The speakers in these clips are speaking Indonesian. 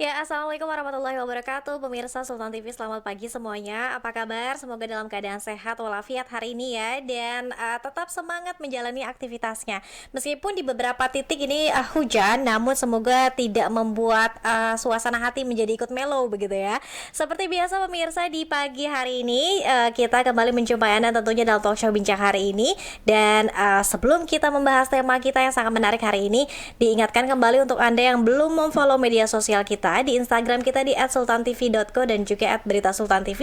Ya, Assalamualaikum warahmatullahi wabarakatuh. Pemirsa Sultan TV, selamat pagi semuanya. Apa kabar? Semoga dalam keadaan sehat walafiat hari ini ya. Dan tetap semangat menjalani aktivitasnya. Meskipun di beberapa titik ini hujan, namun semoga tidak membuat suasana hati menjadi ikut mellow begitu ya. Seperti biasa pemirsa, di pagi hari ini kita kembali menjumpai Anda tentunya dalam talk show Bincang hari ini. Dan sebelum kita membahas tema kita yang sangat menarik hari ini, diingatkan kembali untuk Anda yang belum memfollow media sosial kita di Instagram kita di @sultantv.co dan juga @beritasultantv,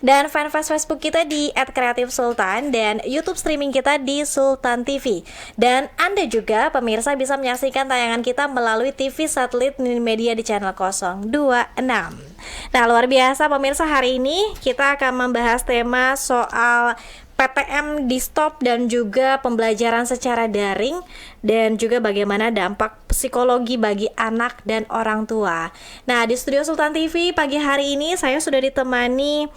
dan fanpage Facebook kita di @kreatifsultan, dan YouTube streaming kita di Sultan TV. Dan Anda juga pemirsa bisa menyaksikan tayangan kita melalui TV satelit Media di channel 026. Nah, luar biasa pemirsa, hari ini kita akan membahas tema soal PTM di stop dan juga pembelajaran secara daring, dan juga bagaimana dampak psikologi bagi anak dan orang tua. Nah, di studio Sultan TV pagi hari ini saya sudah ditemani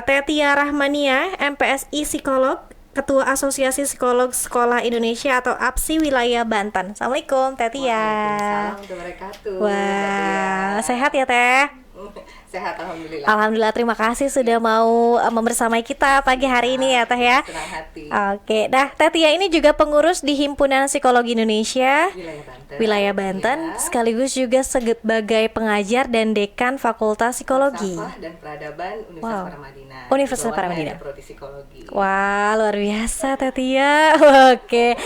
Tetia Rahmania, MPSI Psikolog, Ketua Asosiasi Psikolog Sekolah Indonesia atau APSI Wilayah Banten. Assalamualaikum Tetia. Waalaikumsalam warahmatullahi wabarakatuh. Wah, sehat ya Teh? Sehat, alhamdulillah. Alhamdulillah, terima kasih sudah mau membersamai kita pagi hari ini ya Teh ya. Senang hati. Oke, nah Tetia ini juga pengurus di Himpunan Psikologi Indonesia Wilayah Banten. Ya. Sekaligus juga sebagai pengajar dan dekan Fakultas Psikologi Dan Peradaban Universitas Paramadina. Universitas Paramadina. Prodi Psikologi. Wah, luar biasa Tetia. Oke,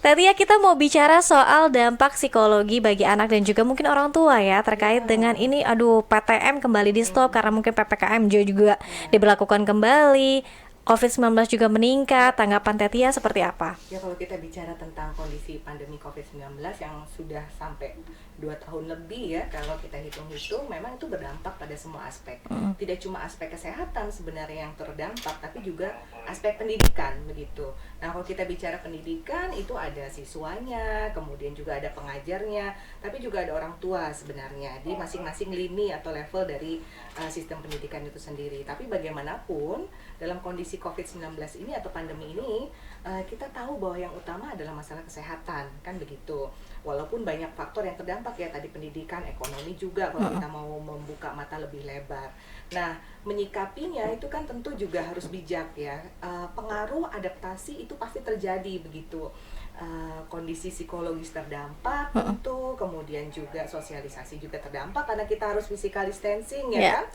Tetia, kita mau bicara soal dampak psikologi bagi anak dan juga mungkin orang tua ya, terkait dengan ini, PTM kembali di stop karena mungkin PPKM juga diberlakukan kembali, COVID-19 juga meningkat. Tanggapan Tetia seperti apa? Ya, kalau kita bicara tentang kondisi pandemi COVID-19 yang sudah sampai 2 tahun lebih ya, kalau kita hitung-hitung memang itu berdampak pada semua aspek. Tidak cuma aspek kesehatan sebenarnya yang terdampak, tapi juga aspek pendidikan begitu. Nah, kalau kita bicara pendidikan itu ada siswanya, kemudian juga ada pengajarnya, tapi juga ada orang tua sebenarnya di masing-masing lini atau level dari sistem pendidikan itu sendiri. Tapi bagaimanapun dalam kondisi COVID-19 ini atau pandemi ini, kita tahu bahwa yang utama adalah masalah kesehatan, kan begitu. Walaupun banyak faktor yang terdampak ya, tadi pendidikan, ekonomi juga kalau kita mau membuka mata lebih lebar. Nah, menyikapinya itu kan tentu juga harus bijak ya. Pengaruh adaptasi itu pasti terjadi begitu. Kondisi psikologis terdampak tentu, kemudian juga sosialisasi juga terdampak karena kita harus physical distancing ya kan.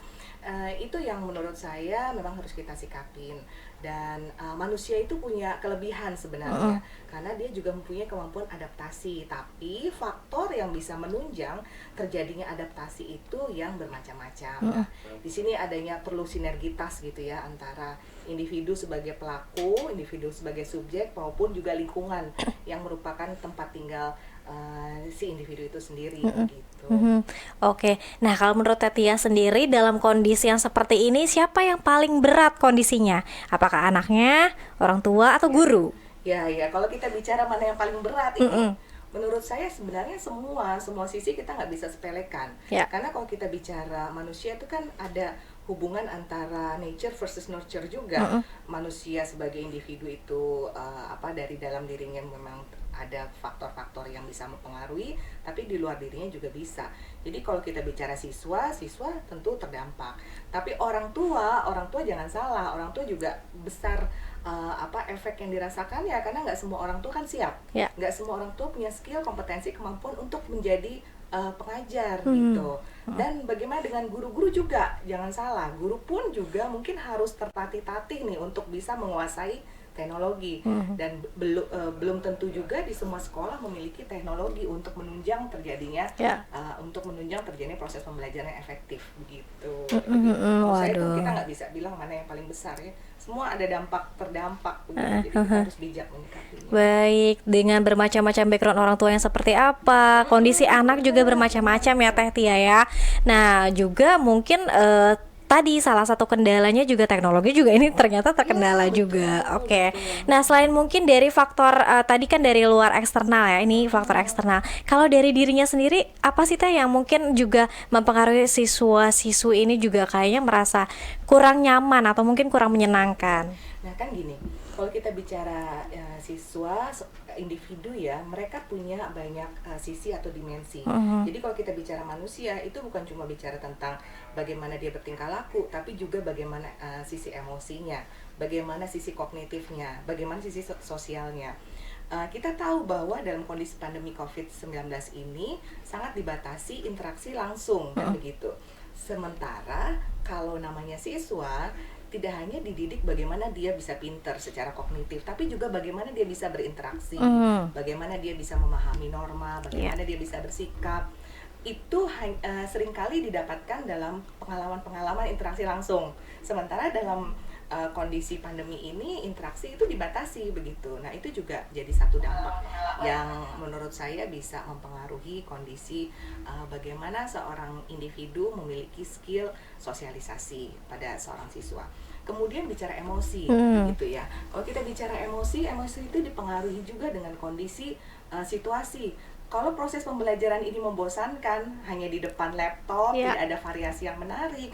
Itu yang menurut saya memang harus kita sikapin. Dan manusia itu punya kelebihan sebenarnya karena dia juga mempunyai kemampuan adaptasi, tapi faktor yang bisa menunjang terjadinya adaptasi itu yang bermacam-macam. Nah, di sini adanya perlu sinergitas gitu ya antara individu sebagai pelaku, individu sebagai subjek, maupun juga lingkungan yang merupakan tempat tinggal si individu itu sendiri gitu. Oke, nah kalau menurut Tetia sendiri dalam kondisi yang seperti ini, siapa yang paling berat kondisinya? Apakah anaknya, orang tua, atau guru? Ya, kalau kita bicara mana yang paling berat ini, menurut saya sebenarnya semua sisi kita nggak bisa sepelekan. Karena kalau kita bicara manusia itu kan ada hubungan antara nature versus nurture juga. Manusia sebagai individu itu dari dalam dirinya memang ada faktor-faktor yang bisa mempengaruhi, tapi di luar dirinya juga bisa. Jadi kalau kita bicara siswa tentu terdampak. Tapi orang tua jangan salah, orang tua juga besar efek yang dirasakan ya, karena nggak semua orang tua kan siap. Nggak semua orang tua punya skill, kompetensi, kemampuan untuk menjadi pengajar gitu. Dan bagaimana dengan guru-guru juga, jangan salah, guru pun juga mungkin harus tertatih-tatih nih untuk bisa menguasai teknologi. Dan belum tentu juga di semua sekolah memiliki teknologi untuk menunjang terjadinya proses pembelajaran yang efektif begitu. Saya pun kita nggak bisa bilang mana yang paling besar ya. Semua ada terdampak begitu. Jadi kita harus bijak menyikapinya. Baik, dengan bermacam-macam background orang tua yang seperti apa, kondisi anak juga bermacam-macam ya Teh Tia ya. Nah, juga mungkin tadi salah satu kendalanya juga teknologi juga ini ternyata terkendala juga. Oke. Nah, selain mungkin dari faktor tadi kan dari luar eksternal ya, ini faktor eksternal. Kalau dari dirinya sendiri, apa sih Teh yang mungkin juga mempengaruhi siswa-siswi ini juga kayaknya merasa kurang nyaman atau mungkin kurang menyenangkan? Nah, kan gini, kalau kita bicara siswa individu ya, mereka punya banyak sisi atau dimensi. Jadi kalau kita bicara manusia itu bukan cuma bicara tentang bagaimana dia bertingkah laku, tapi juga bagaimana sisi emosinya, bagaimana sisi kognitifnya, bagaimana sisi sosialnya. Kita tahu bahwa dalam kondisi pandemi COVID-19 ini sangat dibatasi interaksi langsung, kan begitu. Sementara kalau namanya siswa, tidak hanya dididik bagaimana dia bisa pinter secara kognitif, tapi juga bagaimana dia bisa berinteraksi, bagaimana dia bisa memahami norma, bagaimana dia bisa bersikap. Itu seringkali didapatkan dalam pengalaman-pengalaman interaksi langsung. Sementara dalam kondisi pandemi ini interaksi itu dibatasi begitu. Nah, itu juga jadi satu dampak yang menurut saya bisa mempengaruhi kondisi bagaimana seorang individu memiliki skill sosialisasi pada seorang siswa. Kemudian bicara emosi gitu ya. Kalau kita bicara emosi itu dipengaruhi juga dengan kondisi situasi. Kalau proses pembelajaran ini membosankan, hanya di depan laptop, tidak ada variasi yang menarik,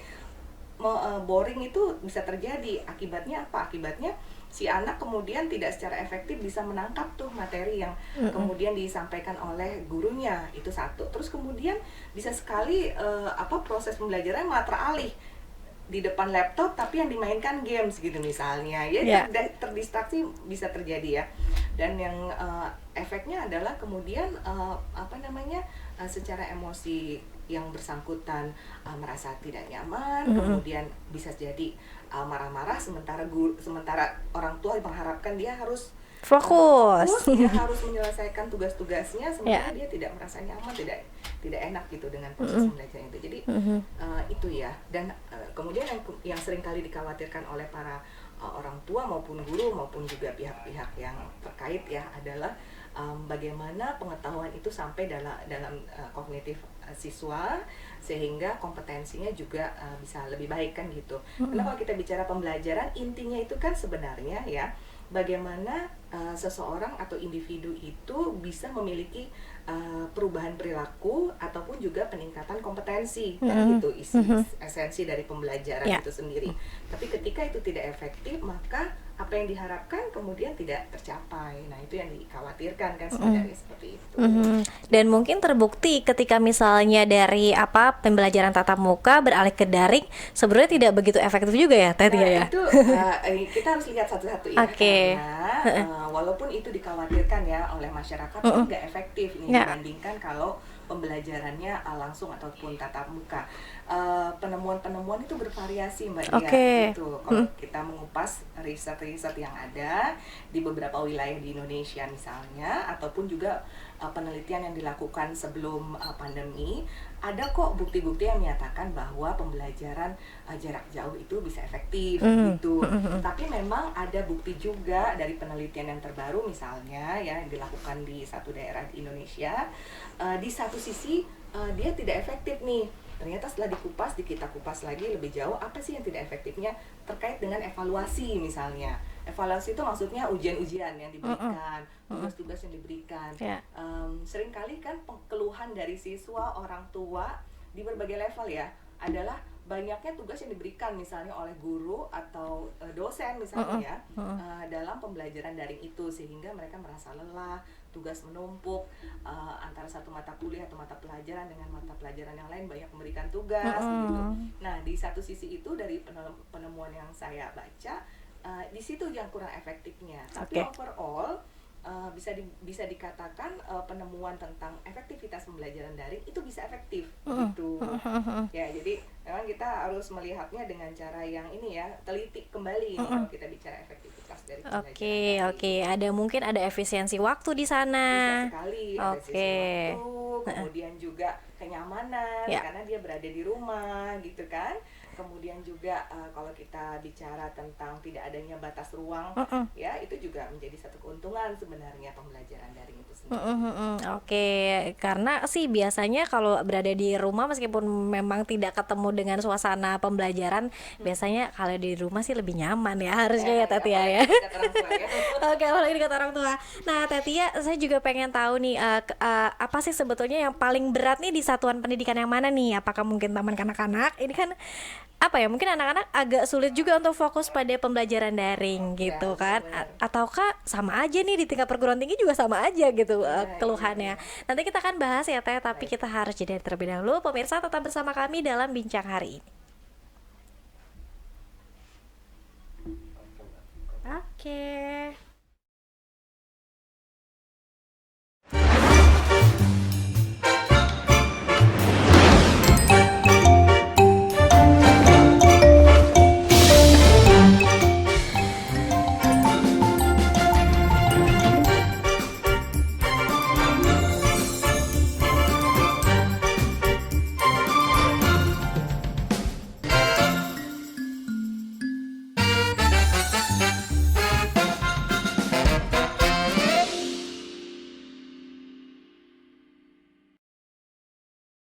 boring itu bisa terjadi. Akibatnya apa? Akibatnya si anak kemudian tidak secara efektif bisa menangkap tuh materi yang kemudian disampaikan oleh gurunya. Itu satu. Terus kemudian bisa sekali proses pembelajaran malah teralih di depan laptop, tapi yang dimainkan games gitu misalnya ya. Terdistraksi bisa terjadi ya. Dan yang efeknya adalah kemudian secara emosi yang bersangkutan merasa tidak nyaman, kemudian bisa jadi marah-marah, sementara orang tua mengharapkan dia harus fokus, dia harus menyelesaikan tugas-tugasnya, sementara dia tidak merasa nyaman, tidak enak gitu dengan proses pembelajaran itu. Jadi itu ya. Dan kemudian yang sering kali dikhawatirkan oleh para orang tua maupun guru maupun juga pihak-pihak yang terkait ya adalah bagaimana pengetahuan itu sampai dalam kognitif siswa sehingga kompetensinya juga bisa lebih baik kan gitu. Karena kalau kita bicara pembelajaran, intinya itu kan sebenarnya ya bagaimana seseorang atau individu itu bisa memiliki perubahan perilaku ataupun juga peningkatan kompetensi kan gitu esensi dari pembelajaran itu sendiri. Tapi ketika itu tidak efektif, maka apa yang diharapkan kemudian tidak tercapai. Nah, itu yang dikhawatirkan kan sebenarnya seperti itu. Dan mungkin terbukti ketika misalnya dari pembelajaran tatap muka beralih ke daring, sebenarnya tidak begitu efektif juga ya, Tetia ya. Itu kita harus lihat satu-satu ya. Karena walaupun itu dikhawatirkan ya oleh masyarakat, itu nggak efektif ini dibandingkan kalau pembelajarannya langsung ataupun tatap muka. Penemuan-penemuan itu bervariasi Mbak Dia gitu. Kalau kita mengupas riset-riset yang ada di beberapa wilayah di Indonesia misalnya, ataupun juga penelitian yang dilakukan sebelum pandemi, ada kok bukti-bukti yang menyatakan bahwa pembelajaran jarak jauh itu bisa efektif gitu. Tapi memang ada bukti juga dari penelitian yang terbaru misalnya ya yang dilakukan di satu daerah di Indonesia, di satu sisi dia tidak efektif nih. Ternyata setelah kita kupas lagi lebih jauh, apa sih yang tidak efektifnya terkait dengan evaluasi misalnya. Evaluasi itu maksudnya ujian-ujian yang diberikan, tugas-tugas yang diberikan. Seringkali kan keluhan dari siswa, orang tua di berbagai level ya adalah banyaknya tugas yang diberikan misalnya oleh guru atau dosen misalnya dalam pembelajaran daring itu, sehingga mereka merasa lelah, tugas menumpuk, antara satu mata kuliah atau mata pelajaran dengan mata pelajaran yang lain banyak memberikan tugas gitu. Nah, di satu sisi itu dari penemuan yang saya baca, di situ yang kurang efektifnya. Tapi overall bisa dikatakan penemuan tentang efektivitas pembelajaran daring itu bisa efektif gitu. Ya, jadi memang kita harus melihatnya dengan cara yang ini ya, teliti kembali kalau kita bicara efektivitas dari pembelajaran daring. Ada efisiensi waktu di sana. Bisa sekali ada efisiensi waktu, kemudian juga kenyamanan karena dia berada di rumah gitu kan. Kemudian juga kalau kita bicara tentang tidak adanya batas ruang, ya itu juga menjadi satu keuntungan sebenarnya pembelajaran daring itu sendiri. Karena sih biasanya kalau berada di rumah meskipun memang tidak ketemu dengan suasana pembelajaran, biasanya kalau di rumah sih lebih nyaman ya harusnya ya Tetia ya. Apalagi dekat orang tua. Nah Tetia, saya juga pengen tahu nih apa sih sebetulnya yang paling berat nih di satuan pendidikan yang mana nih? Apakah mungkin taman kanak-kanak? Ini kan apa ya, mungkin anak-anak agak sulit juga untuk fokus pada pembelajaran daring Ya, gitu kan. benar. Ataukah sama aja nih di tingkat perguruan tinggi juga sama aja gitu Iya, keluhannya. iya. Nanti kita akan bahas ya Teh, tapi Baik. kita harus jeda terlebih dahulu. Pemirsa tetap bersama kami dalam bincang hari ini. Oke.